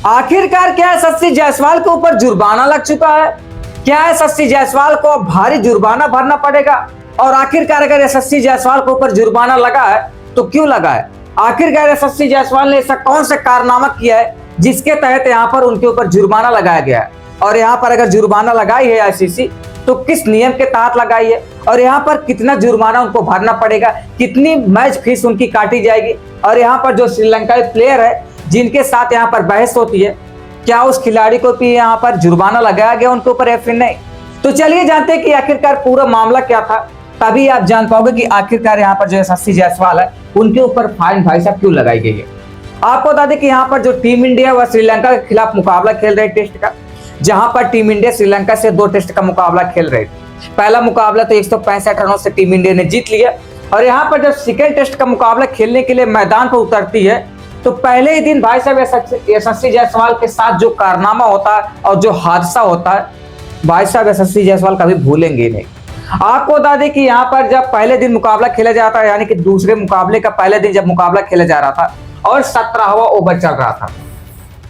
आखिरकार क्या यशस्वी जायसवाल के ऊपर जुर्माना लग चुका है? क्या यशस्वी जायसवाल को अब भारी जुर्माना भरना पड़ेगा? और आखिरकार अगर यशस्वी जायसवाल के ऊपर जुर्माना लगा है तो क्यों लगा है? आखिरकार यशस्वी जायसवाल ने ऐसा कौन सा कारनामा किया है जिसके तहत यहाँ पर उनके ऊपर जुर्माना लगाया गया है? और यहाँ पर अगर जुर्माना लगाई है आईसीसी तो किस नियम के तहत लगाई है? और यहाँ पर कितना जुर्माना उनको भरना पड़ेगा, कितनी मैच फीस उनकी काटी जाएगी? और यहाँ पर जो श्रीलंकाई प्लेयर है जिनके साथ यहाँ पर बहस होती है, क्या उस खिलाड़ी को भी यहाँ पर जुर्माना लगाया गया उनके ऊपर या फिर नहीं? तो चलिए जानते हैं कि आखिरकार पूरा मामला क्या था, तभी आप जान पाओगे कि आखिरकार यहाँ पर जो यशस्वी जायसवाल है उनके ऊपर फाइन भाई साहब क्यों लगाई गई है। आपको बता दें कि यहाँ पर जो टीम इंडिया व श्रीलंका के खिलाफ मुकाबला खेल रहे टेस्ट का, जहां पर टीम इंडिया श्रीलंका से 2 टेस्ट का मुकाबला खेल रहे थे। पहला मुकाबला तो 165 रनों से टीम इंडिया ने जीत लिया, और यहाँ पर जब सेकेंड टेस्ट का मुकाबला खेलने के लिए मैदान पर उतरती है तो पहले ही दिन भाई साहब यशस्वी जायसवाल के साथ जो कारनामा होता है और जो हादसा होता है, भाई साहब यशस्वी जायसवाल कभी भूलेंगे नहीं। आपको बता दें कि यहाँ पर जब पहले दिन मुकाबला खेला जाता है, यानी कि दूसरे मुकाबले का पहले दिन जब मुकाबला खेला जा रहा था और 17वां ओवर चल रहा था,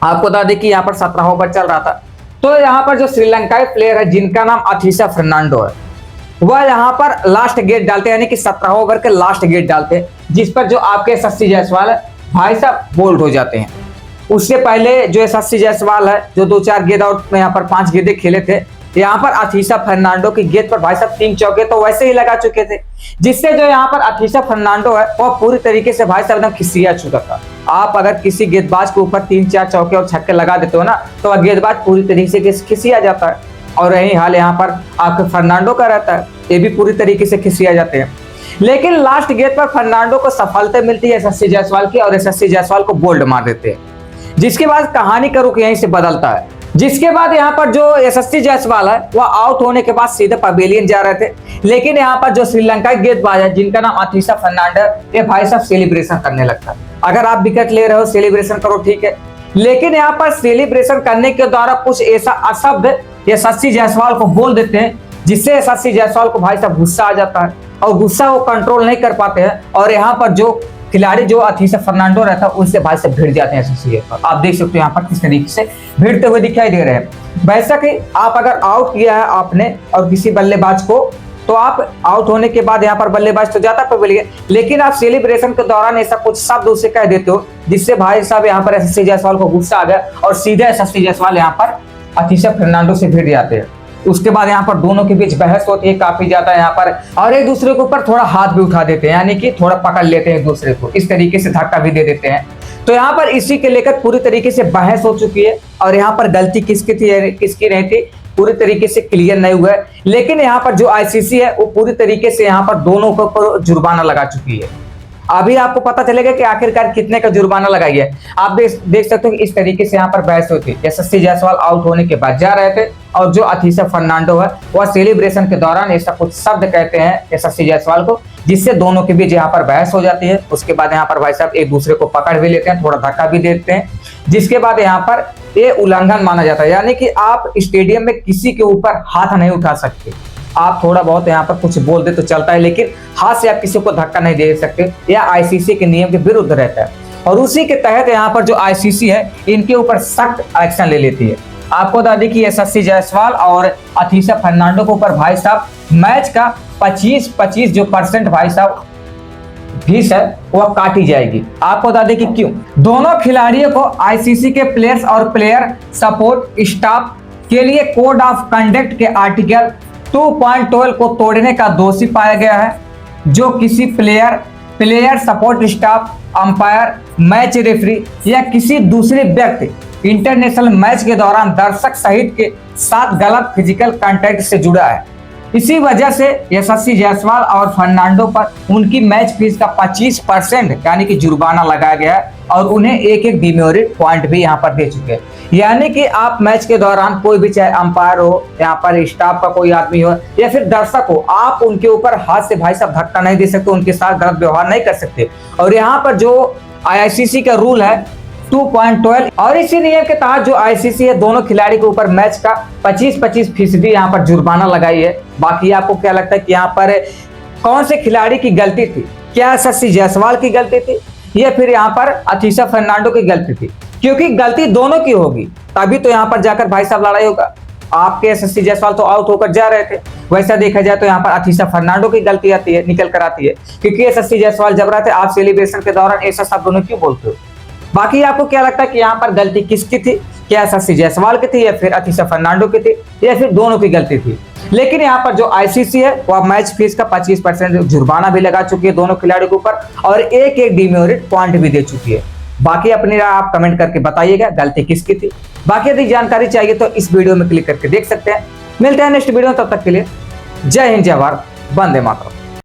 आपको बता दें कि यहाँ पर 17वां ओवर चल रहा था, तो यहाँ पर जो श्रीलंकाई प्लेयर है जिनका नाम अथीसा फर्नांडो है, वह यहाँ पर लास्ट गेट डालते हैं, यानी कि 17 ओवर के लास्ट गेट डालते हैं, जिस पर जो आपके यशस्वी जायसवाल है भाई साहब बोल्ड हो जाते हैं। उससे पहले जो यशस्वी जायसवाल है जो 2-4 गेंद आउट में यहाँ पर 5 गेंदें खेले थे, यहाँ पर अथीसा फर्नांडो की गेंद पर भाई साहब 3 चौके तो वैसे ही लगा चुके थे, जिससे जो यहाँ पर अथीसा फर्नांडो है वह पूरी तरीके से भाई साहब एकदम खिसिया चुका था। आप अगर किसी गेंदबाज के ऊपर 3-4 चौके और छक्के लगा देते हो ना, तो वह गेंदबाज पूरी तरीके से खिसिया जाता है, और यही हाल यहाँ पर आपके फर्नांडो का रहता है, ये भी पूरी तरीके से खिसिया जाते हैं। लेकिन लास्ट गेंद पर फर्नांडो को सफलता मिलती है यशस्वी जायसवाल की, और यशस्वी जायसवाल को बोल्ड मार देते हैं, जिसके बाद कहानी का रुख यहीं से बदलता है। जिसके बाद यहाँ पर जो यशस्वी जायसवाल है वह आउट होने के बाद सीधे पवेलियन जा रहे थे, लेकिन यहाँ पर जो श्रीलंका गेंदबाज है जिनका नाम अथीसा फर्नांडो, ये भाई साहब सेलिब्रेशन करने लगता है। अगर आप विकेट ले रहे हो सेलिब्रेशन करो, ठीक है, लेकिन यहाँ पर सेलिब्रेशन करने के द्वारा कुछ ऐसा अशब्द यशस्वी जायसवाल को बोल देते हैं, जिससे यशस्वी जायसवाल को भाई साहब गुस्सा आ जाता है, और गुस्सा वो कंट्रोल नहीं कर पाते हैं, और यहाँ पर जो खिलाड़ी जो अथीसा फर्नांडो रहता है उनसे भाई से भिड़ जाते हैं यशस्वी। आप देख सकते हो यहाँ पर किस तरीके से भिड़ते हुए दिखाई दे रहे हैं। वैसा कि आप अगर आउट किया है आपने और किसी बल्लेबाज को, तो आप आउट होने के बाद यहाँ पर बल्लेबाज तो जाता पवेलियन, लेकिन आप सेलिब्रेशन के दौरान ऐसा कुछ शब्द उसे कह देते हो जिससे भाई साहब यहाँ पर यशस्वी जायसवाल को गुस्सा आ गया, और सीधे यशस्वी जायसवाल यहाँ पर अथीसा फर्नांडो से भिड़ जाते हैं। उसके बाद यहाँ पर दोनों के बीच बहस होती है काफी ज्यादा यहाँ पर, और एक दूसरे के ऊपर थोड़ा हाथ भी उठा देते हैं, यानी कि थोड़ा पकड़ लेते हैं एक दूसरे को, इस तरीके से धक्का भी दे देते हैं। तो यहाँ पर इसी के लेकर पूरी तरीके से बहस हो चुकी है, और यहाँ पर गलती किसकी थी किसकी नहीं थी पूरी तरीके से क्लियर नहीं हुआ है। लेकिन यहाँ पर जो आईसीसी है वो पूरी तरीके से यहाँ पर दोनों के ऊपर जुर्माना लगा चुकी है। अभी आपको पता चलेगा कि आखिरकार कितने का जुर्माना लगाई है। आप देख सकते हो कि इस तरीके से यहाँ पर बहस होती है। यशस्वी जायसवाल आउट होने के बाद जा रहे थे, और जो अथीसा फर्नांडो है वह सेलिब्रेशन के दौरान ऐसा कुछ शब्द कहते हैं यशस्वी जायसवाल को, जिससे दोनों के बीच यहाँ पर बहस हो जाती है। उसके बाद यहाँ पर भाई साहब एक दूसरे को पकड़ भी लेते हैं, थोड़ा धक्का भी देते हैं, जिसके बाद यहाँ पर ये उल्लंघन माना जाता है, यानी कि आप स्टेडियम में किसी के ऊपर हाथ नहीं उठा सकते। आप थोड़ा बहुत यहाँ पर कुछ बोल दे तो चलता है, लेकिन हाथ से आप किसी को धक्का नहीं दे सकते, यह आईसीसी के नियम के विरुद्ध रहता है। और उसी के तहत यहाँ पर जो आईसीसी है इनके ऊपर सख्त एक्शन ले लेती है। आपको बता दें कि यशस्वी जायसवाल और अथीसा फर्नांडो के ऊपर भाई साहब मैच का 25% जो % भाई साहब फीस है वह काटी जाएगी। आपको बता दें कि क्यों। दोनों खिलाड़ियों को आईसीसी के प्लेयर्स और प्लेयर सपोर्ट स्टाफ के लिए कोड ऑफ कंडक्ट के आर्टिकल 2.12 को तोड़ने का दोषी पाया गया है, जो किसी player support staff, umpire, match referee या किसी दूसरे व्यक्ति इंटरनेशनल मैच के दौरान दर्शक सहित के साथ गलत फिजिकल कांटेक्ट से जुड़ा है। इसी वजह से यशस्वी जायसवाल और फर्नांडो पर उनकी मैच फीस का 25% यानी कि जुर्माना लगाया गया है, और उन्हें एक डिमेरिट पॉइंट भी यहाँ पर दे चुके हैं। यानी कि आप मैच के दौरान कोई भी, चाहे अंपायर हो, यहाँ पर स्टाफ का कोई आदमी हो या फिर दर्शक हो, आप उनके ऊपर हाथ से भाई साहब धक्का नहीं दे सकते, उनके साथ गलत व्यवहार नहीं कर सकते। और यहाँ पर जो आईसीसी का रूल है 2.12, और इसी नियम के तहत जो आईसीसी है दोनों खिलाड़ी के ऊपर मैच का 25% यहाँ पर जुर्माना लगाई है। बाकी आपको क्या लगता है कि यहाँ पर कौन से खिलाड़ी की गलती थी? क्या यशस्वी जायसवाल की गलती थी या फिर यहाँ पर अथीसा फर्नांडो की गलती थी? क्योंकि गलती दोनों की होगी, तभी तो यहाँ पर जाकर भाई साहब लड़ाई होगा। आपके यशस्वी जायसवाल तो आउट होकर जा रहे थे, वैसा देखा जाए तो यहाँ पर अथीसा फर्नांडो की गलती आती है, निकल कर आती है, क्योंकि यशस्वी जायसवाल जब रहे थे आप सेलिब्रेशन के दौरान ऐसा शब्द दोनों क्यों बोलते हो। बाकी आपको क्या लगता है कि यहाँ पर गलती किसकी थी, क्या यशस्वी जायसवाल की थी या फिर अथीसा फर्नांडो की थी या फिर दोनों की गलती थी। लेकिन यहाँ पर जो आईसीसी है वो अब मैच फीस का 25% जुर्माना भी लगा चुकी है दोनों खिलाड़ियों के ऊपर और एक डिमेरिट पॉइंट भी दे चुकी है। बाकी अपनी राय आप कमेंट करके बताइएगा गलती किसकी थी। बाकी यदि जानकारी चाहिए तो इस वीडियो में क्लिक करके देख सकते हैं। मिलते हैं नेक्स्ट वीडियो में, तब तक के लिए जय हिंद, जय भारत, वंदे मातरम।